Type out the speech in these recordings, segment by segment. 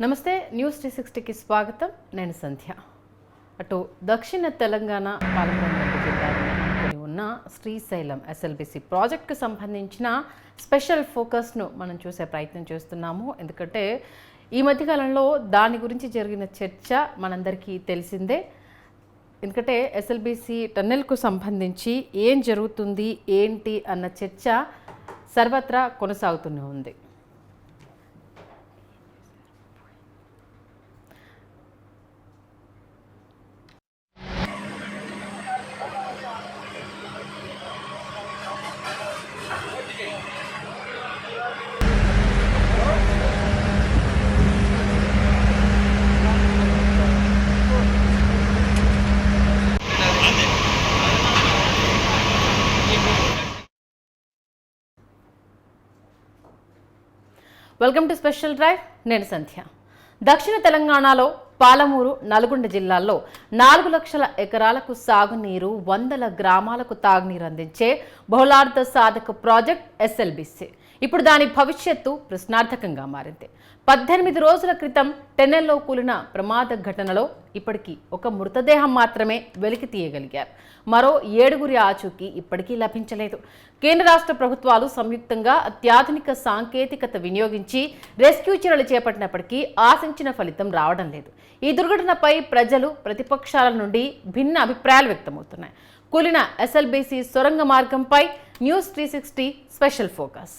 నమస్తే న్యూస్ 360కి స్వాగతం. నేను సంధ్య. అటు దక్షిణ తెలంగాణ పాలమూరు జిల్లాలో ఉన్న శ్రీశైలం ఎస్ఎల్బిసి ప్రాజెక్టుకు సంబంధించిన స్పెషల్ ఫోకస్ను మనం చూసే ప్రయత్నం చేస్తున్నాము. ఎందుకంటే ఈ మధ్యకాలంలో దాని గురించి జరిగిన చర్చ మనందరికీ తెలిసిందే. ఎందుకంటే ఎస్ఎల్బిసి టన్నెల్కు సంబంధించి ఏం జరుగుతుంది ఏంటి అన్న చర్చ సర్వత్రా కొనసాగుతూనే ఉంది. Welcome to special drive. నేను సంధ్య. దక్షిణ తెలంగాణలో పాలమూరు, నల్గొండ జిల్లాల్లో 4 లక్షల ఎకరాలకు సాగునీరు, 100 గ్రామాలకు తాగునీరు అందించే బహుళార్థ సాధక ప్రాజెక్ట్ ఎస్ఎల్బిసి ఇప్పుడు దాని భవిష్యత్తు ప్రశ్నార్థకంగా మారింది. 18 రోజుల క్రితం టెన్నెల్లో కూలిన ప్రమాద ఘటనలో ఇప్పటికీ ఒక మృతదేహం మాత్రమే వెలికి తీయగలిగారు. మరో 7గురి ఆచూకీ ఇప్పటికీ లభించలేదు. కేంద్ర రాష్ట్ర ప్రభుత్వాలు సంయుక్తంగా అత్యాధునిక సాంకేతికత వినియోగించి రెస్క్యూ చర్యలు చేపట్టినప్పటికీ ఆశించిన ఫలితం రావడం లేదు. ఈ దుర్ఘటనపై ప్రజలు, ప్రతిపక్షాల నుండి భిన్న అభిప్రాయాలు వ్యక్తమవుతున్నాయి. కూలిన ఎస్ఎల్బిసి సొరంగ మార్గంపై news 360 special focus.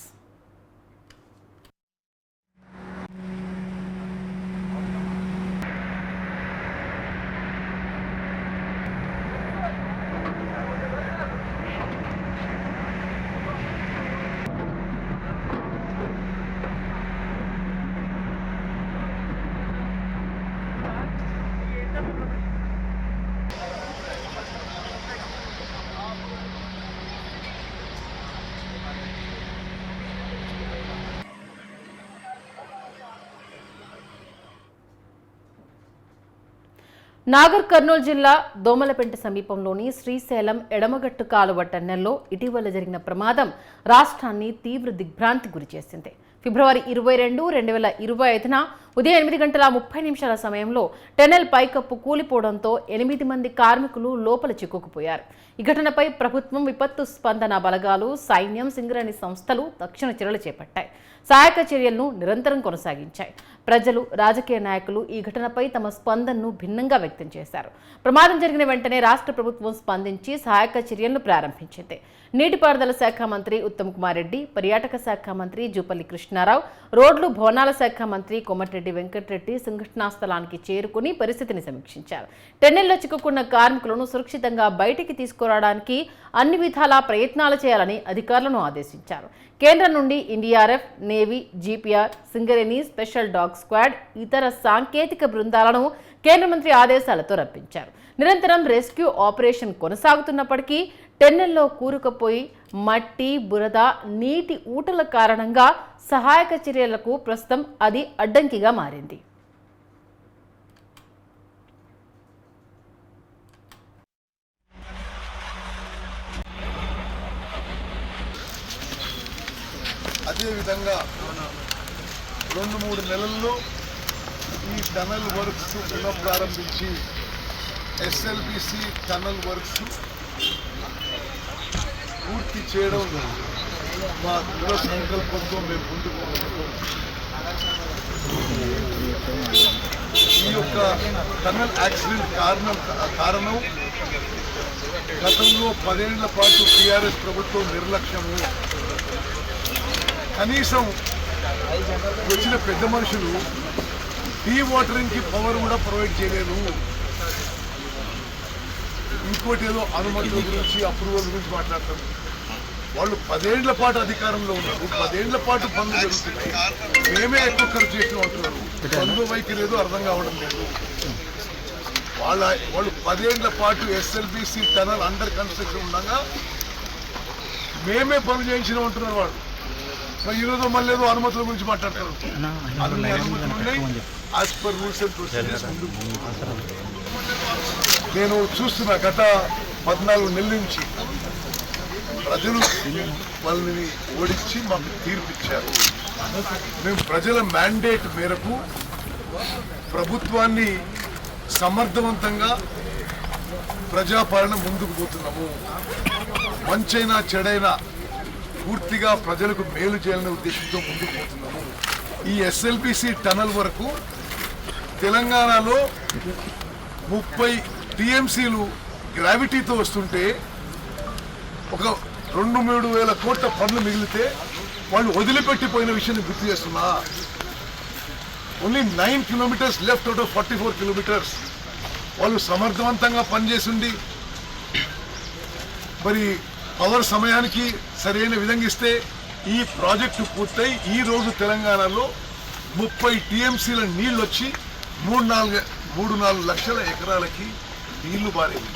Nagar Kurnool జిల్లా దోమలపెంట సమీపంలోని శ్రీశైలం ఎడమగట్టు కాలువ టన్నెల్లో ఇటీవల జరిగిన ప్రమాదం రాష్ట్రాన్ని తీవ్ర దిగ్భ్రాంతి గురిచేసింది. ఫిబ్రవరి 22, 2025న ఉదయం 8:30 సమయంలో టెన్నెల్ పైకప్పు కూలిపోవడంతో 8 మంది కార్మికులు లోపల చిక్కుకుపోయారు. ఈ ఘటనపై ప్రభుత్వం, విపత్తు స్పందన బలగాలు, సైన్యం, సింగరేణి సంస్థలు తక్షణ చర్యలు చేపట్టాయి. సహాయక చర్యలను నిరంతరం కొనసాగించాయి. ప్రజలు, రాజకీయ నాయకులు ఈ ఘటనపై తమ స్పందనను భిన్నంగా వ్యక్తం చేశారు. ప్రమాదం జరిగిన వెంటనే రాష్ట్ర ప్రభుత్వం స్పందించి సహాయక చర్యలను ప్రారంభించింది. నీటిపారుదల శాఖ మంత్రి ఉత్తమ్ కుమార్ రెడ్డి, పర్యాటక శాఖ మంత్రి జూపల్లి కృష్ణారావు, రోడ్లు భవనాల శాఖ మంత్రి కోమటిరెడ్డి వెంకటరెడ్డి సంఘటనా స్థలానికి చేరుకుని పరిస్థితిని సమీక్షించారు. టెన్నెల్లో చిక్కుకున్న కార్మికులను సురక్షితంగా బయటికి తీసుకురావడానికి అన్ని విధాలా ప్రయత్నాలు చేయాలని అధికారులను ఆదేశించారు. కేంద్రం నుండి NDRF, navy, GPR, Singareni, special dog squad, ఇతర సాంకేతిక బృందాలను కేంద్ర మంత్రి ఆదేశాలతో రప్పించారు. నిరంతరం రెస్క్యూ ఆపరేషన్ కొనసాగుతున్నప్పటికీ టెన్నెల్లో కూరుకుపోయి మట్టి, బురద, నీటి ఊటల కారణంగా సహాయక చర్యలకు ప్రస్తుతం అది అడ్డంకిగా మారింది. అదేవిధంగా 2-3 నెలల్లో ఈ టనల్ వర్క్స్ పునఃప్రారంభించి ఎస్ఎల్బిసి టనల్ వర్క్స్ పూర్తి చేయడం మా దృఢ సంకల్పంతో మేము ముందుకు ఈ యొక్క టనల్ యాక్సిడెంట్ కారణం గతంలో 10 ఏళ్ల పాటు టీఆర్ఎస్ ప్రభుత్వం నిర్లక్ష్యము. కనీసం వచ్చిన పెద్ద మనుషులు డీ వాటరింగ్కి పవర్ కూడా ప్రొవైడ్ చేయలేదు. ఇంకోటి ఏదో అనుమతుల గురించి, అప్రూవల్ గురించి మాట్లాడతారు. వాళ్ళు 10 ఏళ్ల పాటు అధికారంలో ఉన్నారు. 10 ఏళ్ల పాటు పనులు జరుగుతున్నాయి. మేమే ఎక్కువ ఖర్చు చేసిన అంటున్నారు. బంధు వైఖరి ఏదో అర్థం కావడం లేదు. వాళ్ళు 10 ఏళ్ల పాటు ఎస్ఎల్బిసి టనల్ అండర్ కన్స్ట్రక్షన్ ఉండగా మేమే పనులు చేయించిన అంటున్నారు వాళ్ళు. ఈరోజు మళ్ళీ ఏదో అనుమతుల గురించి మాట్లాడతారు. అన్ని అనుమతులు ఉన్నాయి. As per rules and procedures నేను చూస్తున్నా. గత 14 నెలల నుంచి ప్రజలు వాళ్ళని ఓడించి మాకు తీర్పిచ్చారు. మేము ప్రజల మ్యాండేట్ మేరకు ప్రభుత్వాన్ని సమర్థవంతంగా ప్రజాపాలన ముందుకు పోతున్నాము. మంచైనా చెడైనా పూర్తిగా ప్రజలకు మేలు చేయాలనే ఉద్దేశంతో ముందుకు పోతున్నాము. ఈ ఎస్ఎల్బిసి టనల్ వరకు తెలంగాణలో 30 టీఎంసీలు గ్రావిటీతో వస్తుంటే ఒక 2-3 వేల కోట్ల పనులు మిగిలితే వాళ్ళు వదిలిపెట్టిపోయిన విషయాన్ని గుర్తు చేస్తున్నా. Only 9 kilometres left out of 44 kilometres. వాళ్ళు సమర్థవంతంగా పనిచేసిండి మరి పవర్ సమయానికి సరైన విధంగా ఇస్తే ఈ ప్రాజెక్టు పూర్తయి ఈ రోజు తెలంగాణలో 30 టీఎంసీల నీళ్ళు వచ్చి 3-4 లక్షల ఎకరాలకి నీళ్లు బారేవి.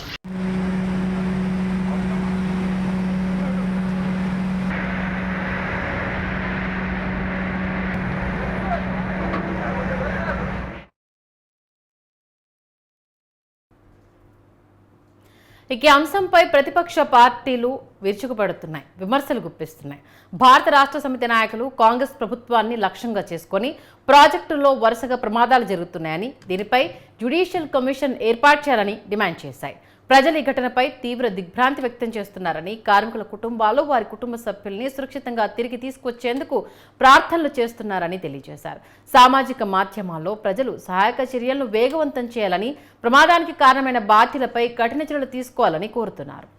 ఈ అంశంపై ప్రతిపక్ష పార్టీలు విరుచుకుపడుతున్నాయి, విమర్శలు గుప్పిస్తున్నాయి. భారత రాష్ట్ర సమితి నాయకులు కాంగ్రెస్ ప్రభుత్వాన్ని లక్ష్యంగా చేసుకొని ప్రాజెక్టుల్లో వరుసగా ప్రమాదాలు జరుగుతున్నాయని, దీనిపై జ్యుడిషియల్ కమిషన్ ఏర్పాటు చేయాలని డిమాండ్ చేశాయి. ప్రజలు ఈ ఘటనపై తీవ్ర దిగ్భ్రాంతి వ్యక్తం చేస్తున్నారని, కార్మికుల కుటుంబాలు వారి కుటుంబ సభ్యుల్ని సురక్షితంగా తిరిగి తీసుకొచ్చేందుకు ప్రార్థనలు చేస్తున్నారని తెలియజేశారు. సామాజిక మాధ్యమాల్లో ప్రజలు సహాయక చర్యలను వేగవంతం చేయాలని, ప్రమాదానికి కారణమైన బాధ్యులపై కఠిన చర్యలు తీసుకోవాలని కోరుతున్నారు.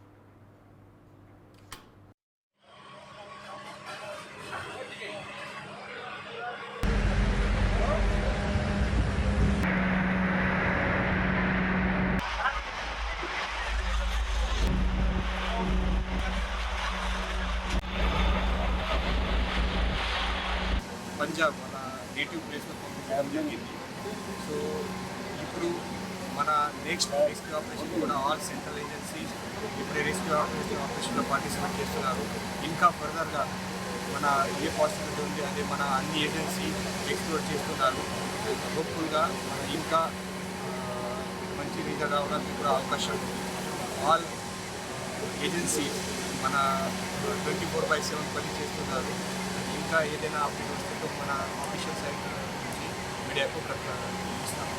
పంజాబ్ మన నేటివ్ ప్లేస్లో పంపించడం జరిగింది. సో ఇప్పుడు మన నెక్స్ట్ రెస్క్యూ ఆపరేషన్ కూడా ఆల్ సెంట్రల్ ఏజెన్సీస్ ఇప్పుడే రెస్క్యూ ఆపరేషన్లో పార్టిసిపేట్ చేస్తున్నారు. ఇంకా ఫర్దర్గా మన ఏ పాసిబిలిటీ ఉంది అదే మన అన్ని ఏజెన్సీ ఎక్స్ప్లోర్ చేస్తున్నారు. హోప్ఫుల్గా ఇంకా మంచి రిజల్ట్ రావడానికి కూడా అవకాశం ఉంది. ఆల్ ఏజెన్సీస్ మన 24/7 పని చేస్తున్నారు. ఇంకా ఏదైనా అప్డేట్ వస్తే మన ఆఫీషియల్ సైట్ నుంచి మీడియాకు ఇస్తాం.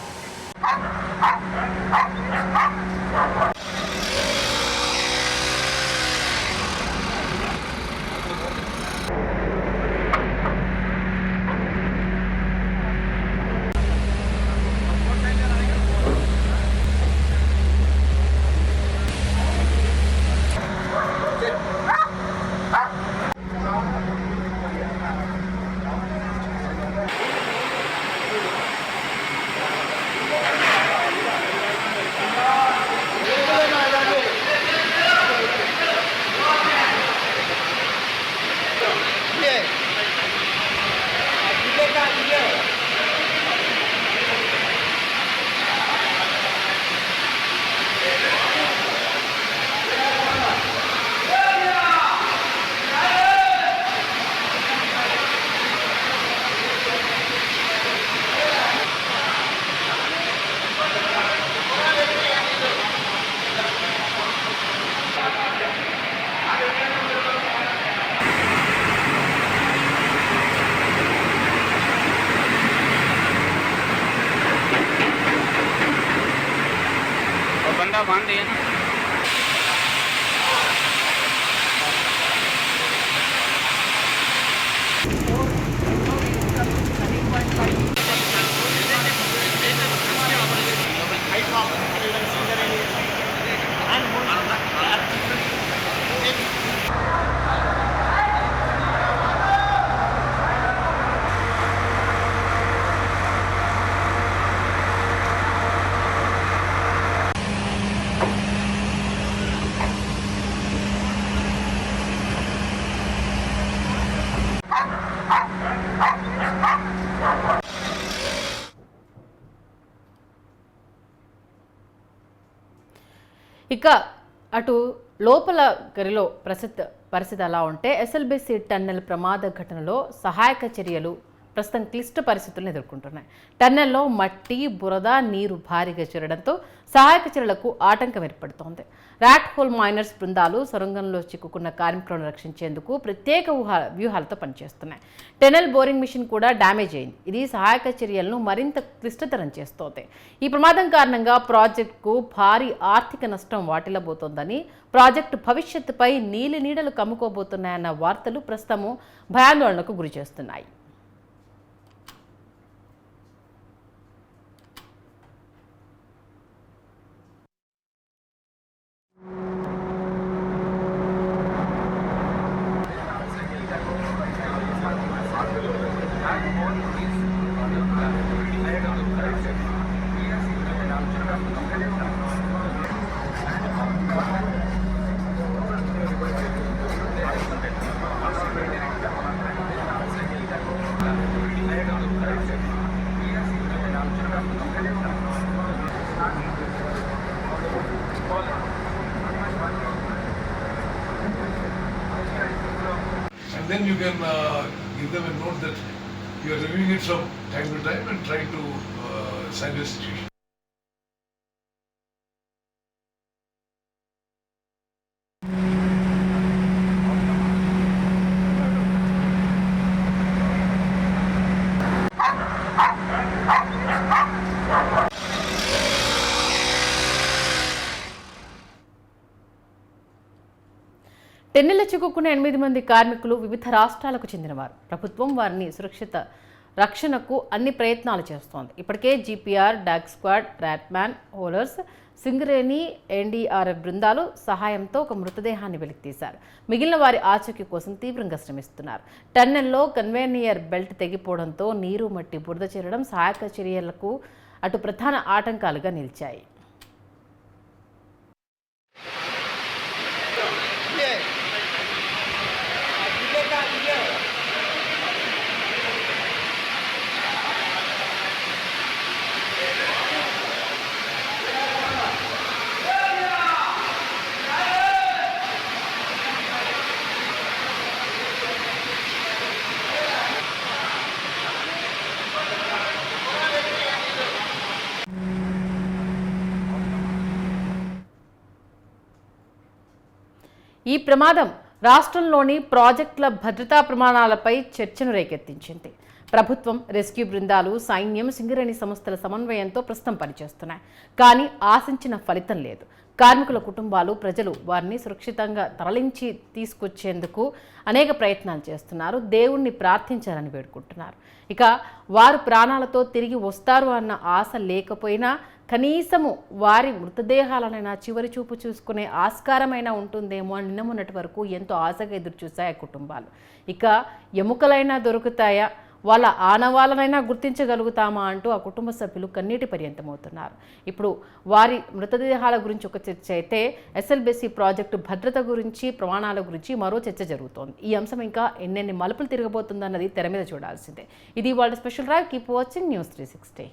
बंदा बांध दिया ना। ఇక అటు లోపల గరిలో పరిస్థితి అలా ఉంటే ఎస్ఎల్బిసి టన్నెల్ ప్రమాద ఘటనలో సహాయక చర్యలు ప్రస్తుతం క్లిష్ట పరిస్థితులను ఎదుర్కొంటున్నాయి. టన్నెల్లో మట్టి, బురద, నీరు భారీగా చేరడంతో సహాయక చర్యలకు ఆటంకం ఏర్పడుతోంది. ర్యాట్ హోల్ మైనర్స్ బృందాలు సొరంగంలో చిక్కుకున్న కార్మికులను రక్షించేందుకు ప్రత్యేక వ్యూహాలతో పనిచేస్తున్నాయి. టెనెల్ బోరింగ్ మిషన్ కూడా డ్యామేజ్ అయింది. ఇది సహాయక చర్యలను మరింత క్లిష్టతరం చేస్తోంది. ఈ ప్రమాదం కారణంగా ప్రాజెక్టుకు భారీ ఆర్థిక నష్టం వాటిల్లబోతోందని, ప్రాజెక్టు భవిష్యత్తుపై నీడలు కమ్ముకోబోతున్నాయన్న వార్తలు ప్రస్తుతం భయాందోళనకు గురిచేస్తున్నాయి. And then you can give them a note that you are reviewing it from time to time and trying to sanity the situation. టెన్నెల్లో చిక్కుకున్న 8 మంది కార్మికులు వివిధ రాష్ట్రాలకు చెందినవారు. ప్రభుత్వం వారిని సురక్షిత రక్షణకు అన్ని ప్రయత్నాలు చేస్తోంది. ఇప్పటికే జీపీఆర్, డాగ్ స్క్వాడ్, ర్యాట్మ్యాన్, హోలర్స్, సింగరేణి, ఎన్డీఆర్ఎఫ్ బృందాలు సహాయంతో ఒక మృతదేహాన్ని వెలికితీశారు. మిగిలిన వారి ఆచూకీ కోసం తీవ్రంగా శ్రమిస్తున్నారు. టన్నెల్లో కన్వేయర్ బెల్ట్ తెగిపోవడంతో నీరు, మట్టి, బురద చేరడం సహాయక చర్యలకు అటు ప్రధాన ఆటంకాలుగా నిలిచాయి. ఈ ప్రమాదం రాష్ట్రంలోని ప్రాజెక్టుల భద్రతా ప్రమాణాలపై చర్చను రేకెత్తించింది. ప్రభుత్వం, రెస్క్యూ బృందాలు, సైన్యం, సింగరేణి సంస్థల సమన్వయంతో ప్రస్తుతం పనిచేస్తున్నాయి. కానీ ఆశించిన ఫలితం లేదు. కార్మికుల కుటుంబాలు, ప్రజలు వారిని సురక్షితంగా తరలించి తీసుకొచ్చేందుకు అనేక ప్రయత్నాలు చేస్తున్నారు. దేవుణ్ణి ప్రార్థించాలని వేడుకుంటున్నారు. ఇక వారు ప్రాణాలతో తిరిగి వస్తారు అన్న ఆశ లేకపోయినా కనీసము వారి మృతదేహాలనైనా చివరి చూపు చూసుకునే ఆస్కారమైనా ఉంటుందేమో అని నిన్నమొన్నటి వరకు ఎంతో ఆశగా ఎదురుచూశాయి కుటుంబాలు. ఇక ఎముకలైనా దొరుకుతాయా, వాళ్ళ ఆనవాళ్ళనైనా గుర్తించగలుగుతామా అంటూ ఆ కుటుంబ సభ్యులు కన్నీటి పర్యంతమవుతున్నారు. ఇప్పుడు వారి మృతదేహాల గురించి ఒక చర్చ అయితే, ఎస్ఎల్బీసీ ప్రాజెక్టు భద్రత గురించి, ప్రమాణాల గురించి మరో చర్చ జరుగుతోంది. ఈ అంశం ఇంకా ఎన్నెన్ని మలుపులు తిరగబోతుందన్నది తెర మీద చూడాల్సిందే. ఇది వాళ్ళ special drive. Keep watching News 360.